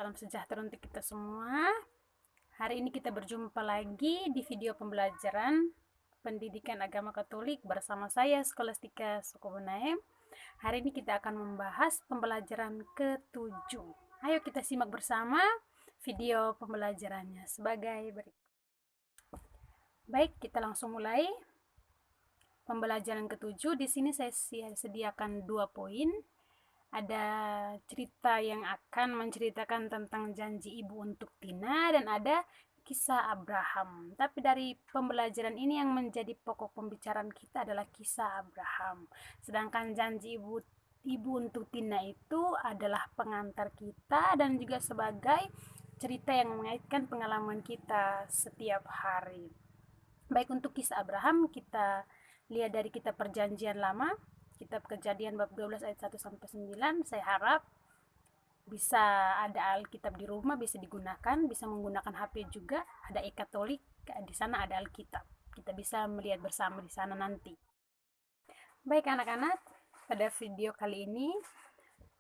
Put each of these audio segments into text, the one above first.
Salam sejahtera untuk kita semua. Hari ini kita berjumpa lagi di video pembelajaran Pendidikan Agama Katolik bersama saya Skolastika Sukobonae. Hari ini kita akan membahas pembelajaran ke-7. Ayo kita simak bersama video pembelajarannya sebagai berikut. Baik, kita langsung mulai. Pembelajaran ke-7 di sini saya sediakan 2 poin. Ada cerita yang akan menceritakan tentang janji ibu untuk Tina dan ada kisah Abraham. Tapi dari pembelajaran ini yang menjadi pokok pembicaraan kita adalah kisah Abraham. Sedangkan janji ibu untuk Tina itu adalah pengantar kita dan juga sebagai cerita yang mengaitkan pengalaman kita setiap hari. Baik, untuk kisah Abraham kita lihat dari kitab Perjanjian Lama, kitab Kejadian bab 12 ayat 1 sampai 9. Saya harap bisa ada Alkitab di rumah, bisa digunakan, bisa menggunakan HP juga, ada e-Katolik, di sana ada Alkitab. Kita bisa melihat bersama di sana nanti. Baik anak-anak, pada video kali ini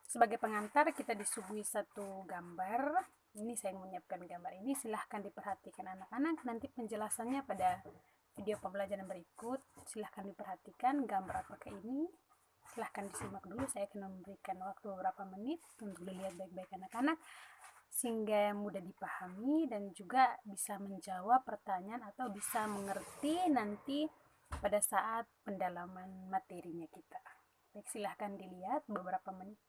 sebagai pengantar kita disuguhi satu gambar. Ini saya menyiapkan gambar ini, silahkan diperhatikan anak-anak. Nanti penjelasannya pada video pembelajaran berikut. Silahkan diperhatikan gambar apakah ini. Silahkan disimak dulu, saya akan memberikan waktu beberapa menit untuk dilihat baik-baik anak-anak sehingga mudah dipahami dan juga bisa menjawab pertanyaan atau bisa mengerti nanti pada saat pendalaman materinya kita. Baik, silahkan dilihat beberapa menit.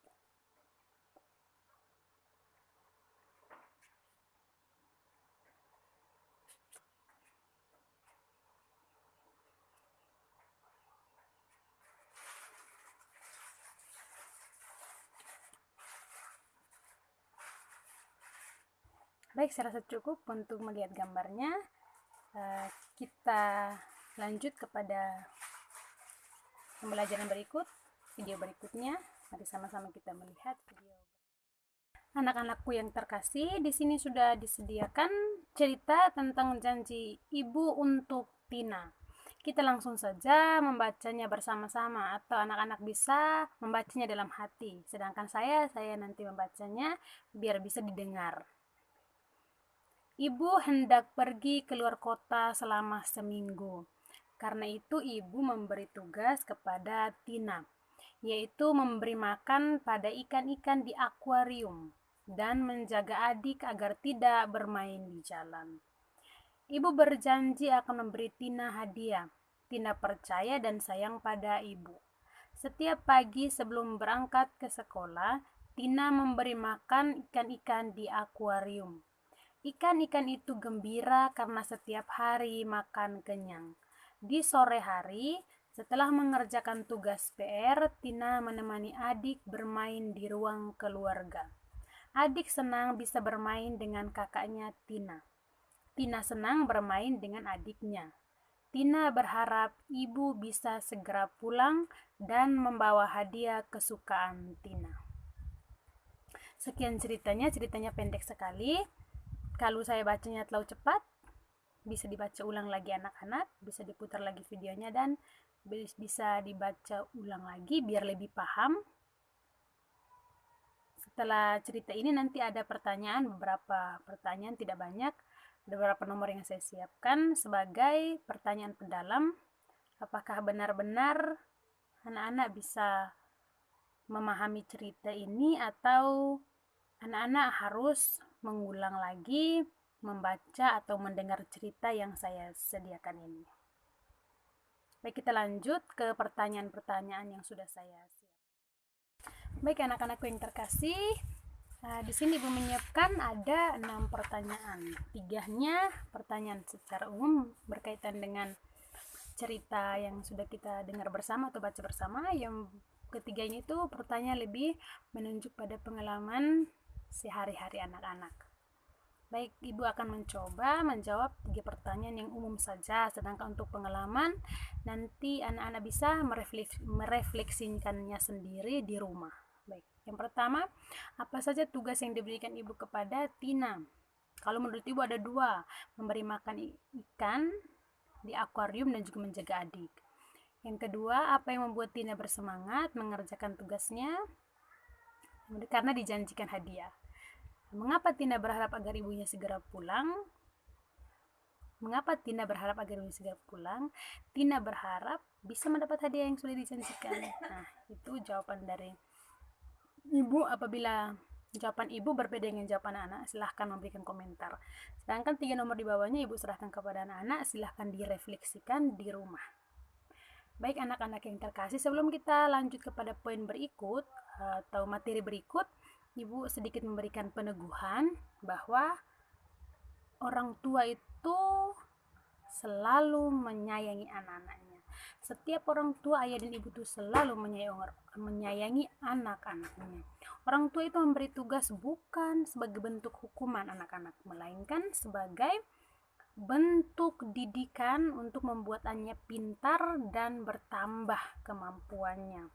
Baik, saya rasa cukup untuk melihat gambarnya. Kita lanjut kepada pembelajaran berikut, video berikutnya. Mari sama-sama kita melihat video. Anak-anakku yang terkasih, di sini sudah disediakan cerita tentang janji ibu untuk Tina. Kita langsung saja membacanya bersama-sama atau anak-anak bisa membacanya dalam hati. Sedangkan saya nanti membacanya biar bisa didengar. Ibu hendak pergi keluar kota selama seminggu. Karena itu ibu memberi tugas kepada Tina, yaitu memberi makan pada ikan-ikan di akuarium dan menjaga adik agar tidak bermain di jalan. Ibu berjanji akan memberi Tina hadiah. Tina percaya dan sayang pada ibu. Setiap pagi sebelum berangkat ke sekolah, Tina memberi makan ikan-ikan di akuarium. Ikan-ikan itu gembira karena setiap hari makan kenyang. Di sore hari, setelah mengerjakan tugas PR, Tina menemani adik bermain di ruang keluarga. Adik senang bisa bermain dengan kakaknya Tina. Tina senang bermain dengan adiknya. Tina berharap ibu bisa segera pulang dan membawa hadiah kesukaan Tina. Sekian ceritanya pendek sekali. Kalau saya bacanya terlalu cepat, bisa dibaca ulang lagi anak-anak, bisa diputar lagi videonya dan bisa dibaca ulang lagi biar lebih paham. Setelah cerita ini nanti ada pertanyaan, beberapa pertanyaan, tidak banyak. Ada beberapa nomor yang saya siapkan sebagai pertanyaan pendalam. Apakah benar-benar anak-anak bisa memahami cerita ini atau anak-anak harus mengulang lagi membaca atau mendengar cerita yang saya sediakan ini. Baik, kita lanjut ke pertanyaan-pertanyaan yang sudah saya siapkan. Baik anak-anakku yang terkasih, di sini Ibu menyiapkan ada 6 pertanyaan. 3-nya pertanyaan secara umum berkaitan dengan cerita yang sudah kita dengar bersama atau baca bersama. Yang ketiganya itu pertanyaan lebih menunjuk pada pengalaman sehari-hari anak-anak. Baik, Ibu akan mencoba menjawab 3 pertanyaan yang umum saja, sedangkan untuk pengalaman nanti anak-anak bisa merefleksikannya sendiri di rumah. Baik, yang pertama, apa saja tugas yang diberikan Ibu kepada Tina? Kalau menurut Ibu ada 2, memberi makan ikan di akuarium dan juga menjaga adik. Yang kedua, apa yang membuat Tina bersemangat mengerjakan tugasnya? Karena dijanjikan hadiah. Mengapa Tina berharap agar ibunya segera pulang? Mengapa Tina berharap agar ibunya segera pulang? Tina berharap bisa mendapat hadiah yang sudah dijanjikan. Nah, itu jawaban dari ibu. Apabila jawaban ibu berbeda dengan jawaban anak, silahkan memberikan komentar. Sedangkan 3 nomor di bawahnya ibu serahkan kepada anak-anak, silahkan direfleksikan di rumah. Baik anak-anak yang terkasih, sebelum kita lanjut kepada poin berikut atau materi berikut, ibu sedikit memberikan peneguhan bahwa orang tua itu selalu menyayangi anak-anaknya. Setiap orang tua, ayah dan ibu itu selalu menyayangi anak-anaknya. Orang tua itu memberi tugas bukan sebagai bentuk hukuman anak-anak, melainkan sebagai bentuk didikan untuk membuatannya pintar dan bertambah kemampuannya.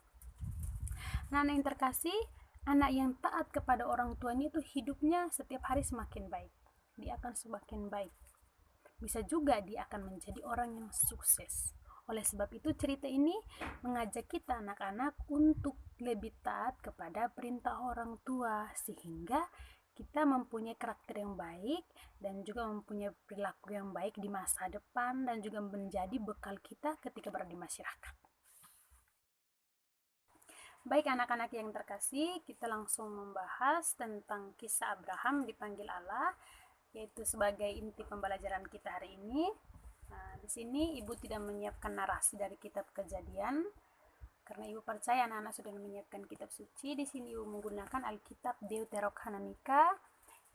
Nah, anak yang terkasih, anak yang taat kepada orang tuanya itu hidupnya setiap hari semakin baik. Dia akan semakin baik. Bisa juga dia akan menjadi orang yang sukses. Oleh sebab itu, cerita ini mengajak kita anak-anak untuk lebih taat kepada perintah orang tua, sehingga kita mempunyai karakter yang baik dan juga mempunyai perilaku yang baik di masa depan dan juga menjadi bekal kita ketika berada di masyarakat. Baik anak-anak yang terkasih, kita langsung membahas tentang kisah Abraham dipanggil Allah, yaitu sebagai inti pembelajaran kita hari ini. Nah, di sini ibu tidak menyiapkan narasi dari kitab Kejadian, karena ibu percaya anak-anak sudah menyiapkan kitab suci. Di sini ibu menggunakan Alkitab Deuterokanonica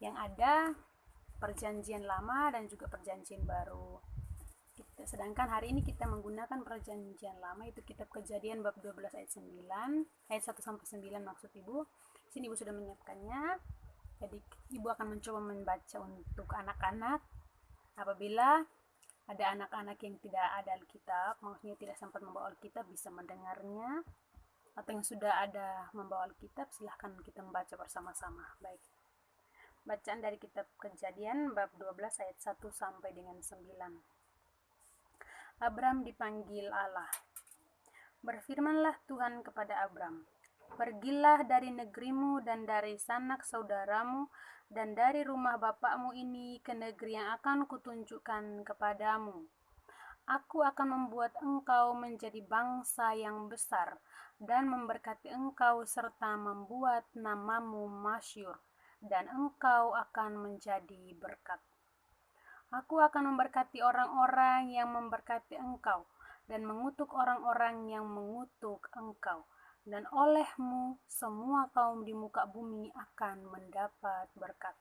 yang ada Perjanjian Lama dan juga Perjanjian Baru. Sedangkan hari ini kita menggunakan Perjanjian Lama, itu kitab Kejadian bab 12 ayat 9, ayat 1 sampai 9 maksud ibu. Di sini ibu sudah menyiapkannya. Jadi ibu akan mencoba membaca untuk anak-anak. Apabila ada anak-anak yang tidak ada Alkitab, maksudnya tidak sempat membawa Alkitab, bisa mendengarnya, atau yang sudah ada membawa Alkitab, silahkan kita membaca bersama-sama. Baik, bacaan dari kitab Kejadian bab 12 ayat 1 sampai dengan 9. Abram dipanggil Allah. Berfirmanlah Tuhan kepada Abram, pergilah dari negerimu dan dari sanak saudaramu dan dari rumah bapakmu ini ke negeri yang akan kutunjukkan kepadamu. Aku akan membuat engkau menjadi bangsa yang besar dan memberkati engkau serta membuat namamu masyhur, dan engkau akan menjadi berkat. Aku akan memberkati orang-orang yang memberkati engkau dan mengutuk orang-orang yang mengutuk engkau. Dan olehmu semua kaum di muka bumi akan mendapat berkat.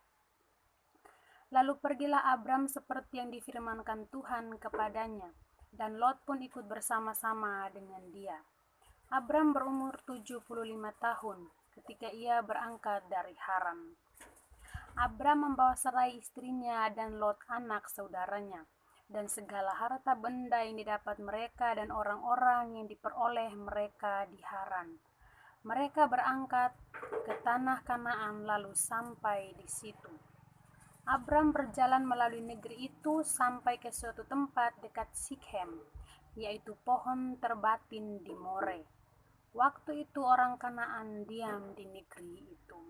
Lalu pergilah Abram seperti yang difirmankan Tuhan kepadanya, dan Lot pun ikut bersama-sama dengan dia. Abram berumur 75 tahun ketika ia berangkat dari Haran. Abram membawa Sarai istrinya dan Lot anak saudaranya, dan segala harta benda yang didapat mereka dan orang-orang yang diperoleh mereka di Haran. Mereka berangkat ke tanah Kanaan lalu sampai di situ. Abram berjalan melalui negeri itu sampai ke suatu tempat dekat Sikhem, yaitu pohon terbatin di More. Waktu itu orang Kanaan diam di negeri itu.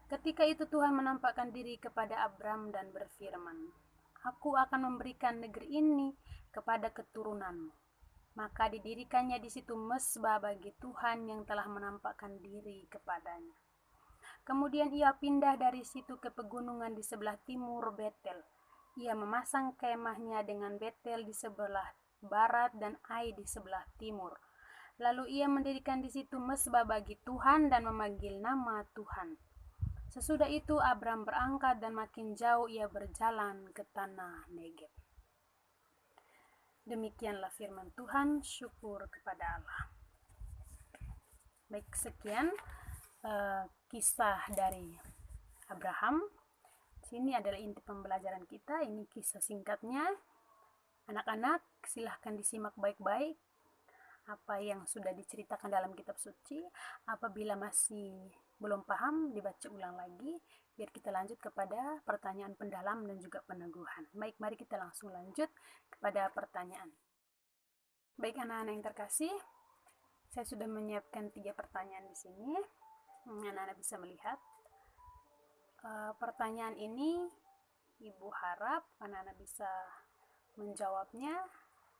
Ketika itu Tuhan menampakkan diri kepada Abram dan berfirman, Aku akan memberikan negeri ini kepada keturunanmu. Maka didirikannya di situ mezbah bagi Tuhan yang telah menampakkan diri kepadanya. Kemudian ia pindah dari situ ke pegunungan di sebelah timur Betel. Ia memasang kemahnya dengan Betel di sebelah barat dan Ai di sebelah timur. Lalu ia mendirikan di situ mezbah bagi Tuhan dan memanggil nama Tuhan. Sesudah itu Abram berangkat dan makin jauh ia berjalan ke tanah Negeb. Demikianlah firman Tuhan, syukur kepada Allah. Baik, sekian kisah dari Abraham. Sini adalah inti pembelajaran kita, ini kisah singkatnya. Anak-anak, silahkan disimak baik-baik apa yang sudah diceritakan dalam kitab suci. Apabila masih belum paham, dibaca ulang lagi biar kita lanjut kepada pertanyaan pendalam dan juga peneguhan. Baik, mari kita langsung lanjut kepada pertanyaan. Baik anak-anak yang terkasih, saya sudah menyiapkan 3 pertanyaan di sini. Anak-anak bisa melihat. Pertanyaan ini Ibu harap anak-anak bisa menjawabnya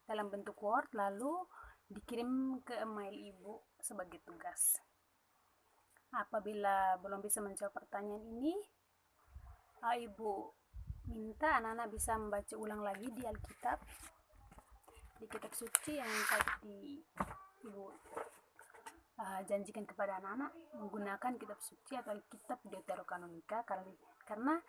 dalam bentuk Word lalu dikirim ke email Ibu sebagai tugas. Apabila belum bisa menjawab pertanyaan ini, Ibu minta anak-anak bisa membaca ulang lagi di Alkitab, di kitab suci yang tadi Ibu janjikan kepada anak-anak menggunakan kitab suci atau kitab Deuterokanonika, karena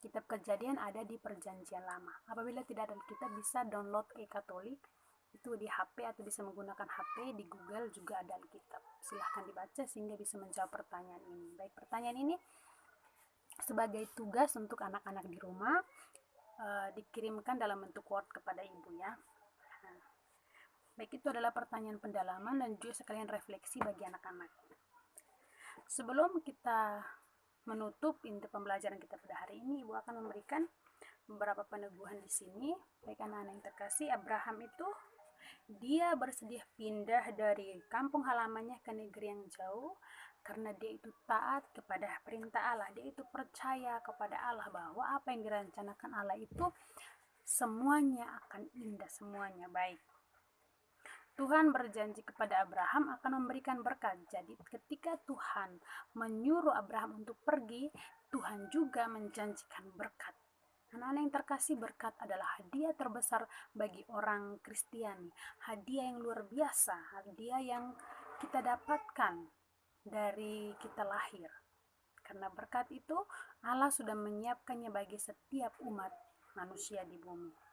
kitab Kejadian ada di Perjanjian Lama. Apabila tidak ada kitab, bisa download e-Katolik itu di HP atau bisa menggunakan HP, di Google juga ada Alkitab. Silahkan dibaca sehingga bisa menjawab pertanyaan ini. Baik, pertanyaan ini sebagai tugas untuk anak-anak di rumah, dikirimkan dalam bentuk Word kepada Ibu ya. Baik, itu adalah pertanyaan pendalaman dan juga sekalian refleksi bagi anak-anak. Sebelum kita menutup inti pembelajaran kita pada hari ini, Ibu akan memberikan beberapa peneguhan di sini. Baik anak-anak yang terkasih, Abraham itu dia bersedia pindah dari kampung halamannya ke negeri yang jauh karena dia itu taat kepada perintah Allah. Dia itu percaya kepada Allah bahwa apa yang direncanakan Allah itu semuanya akan indah, semuanya baik. Tuhan berjanji kepada Abraham akan memberikan berkat. Jadi ketika Tuhan menyuruh Abraham untuk pergi, Tuhan juga menjanjikan berkat. Anak-anak yang terkasih, berkat adalah hadiah terbesar bagi orang Kristiani. Hadiah yang luar biasa, hadiah yang kita dapatkan dari kita lahir. Karena berkat itu Allah sudah menyiapkannya bagi setiap umat manusia di bumi.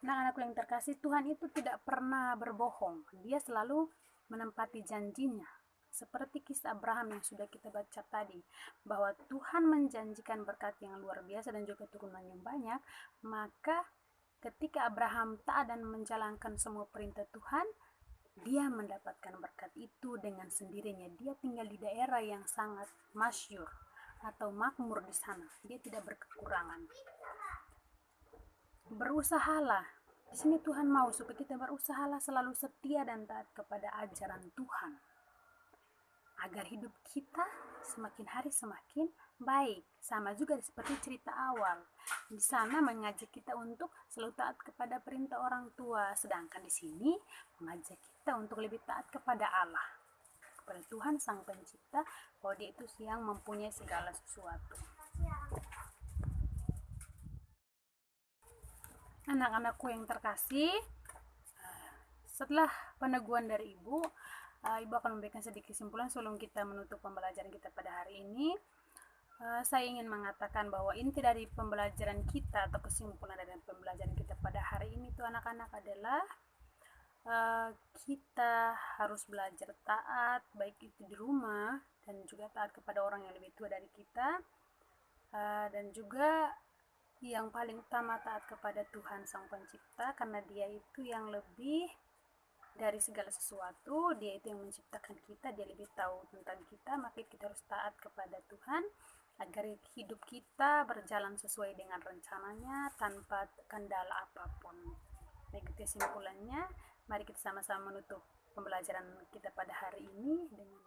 Nah, anakku yang terkasih, Tuhan itu tidak pernah berbohong. Dia selalu menempati janjinya. Seperti kisah Abraham yang sudah kita baca tadi, bahwa Tuhan menjanjikan berkat yang luar biasa dan juga turunan yang banyak, maka ketika Abraham taat dan menjalankan semua perintah Tuhan, dia mendapatkan berkat itu dengan sendirinya. Dia tinggal di daerah yang sangat masyhur atau makmur di sana. Dia tidak berkekurangan. Berusahalah. Di sini Tuhan mau supaya kita berusahalah selalu setia dan taat kepada ajaran Tuhan, agar hidup kita semakin hari semakin baik. Sama juga seperti cerita awal. Di sana mengajak kita untuk selalu taat kepada perintah orang tua, sedangkan di sini mengajak kita untuk lebih taat kepada Allah, kepada Tuhan Sang Pencipta, bahwa Dia itu yang mempunyai segala sesuatu. Anak-anakku yang terkasih, setelah peneguhan dari Ibu akan memberikan sedikit kesimpulan sebelum kita menutup pembelajaran kita pada hari ini. Saya ingin mengatakan bahwa inti dari pembelajaran kita atau kesimpulan dari pembelajaran kita pada hari ini itu anak-anak adalah kita harus belajar taat, baik itu di rumah dan juga taat kepada orang yang lebih tua dari kita, dan juga yang paling utama taat kepada Tuhan Sang Pencipta, karena Dia itu yang lebih dari segala sesuatu. Dia itu yang menciptakan kita, Dia lebih tahu tentang kita, maka kita harus taat kepada Tuhan agar hidup kita berjalan sesuai dengan rencananya tanpa kendala apapun. Baik, kesimpulannya, mari kita sama-sama menutup pembelajaran kita pada hari ini dengan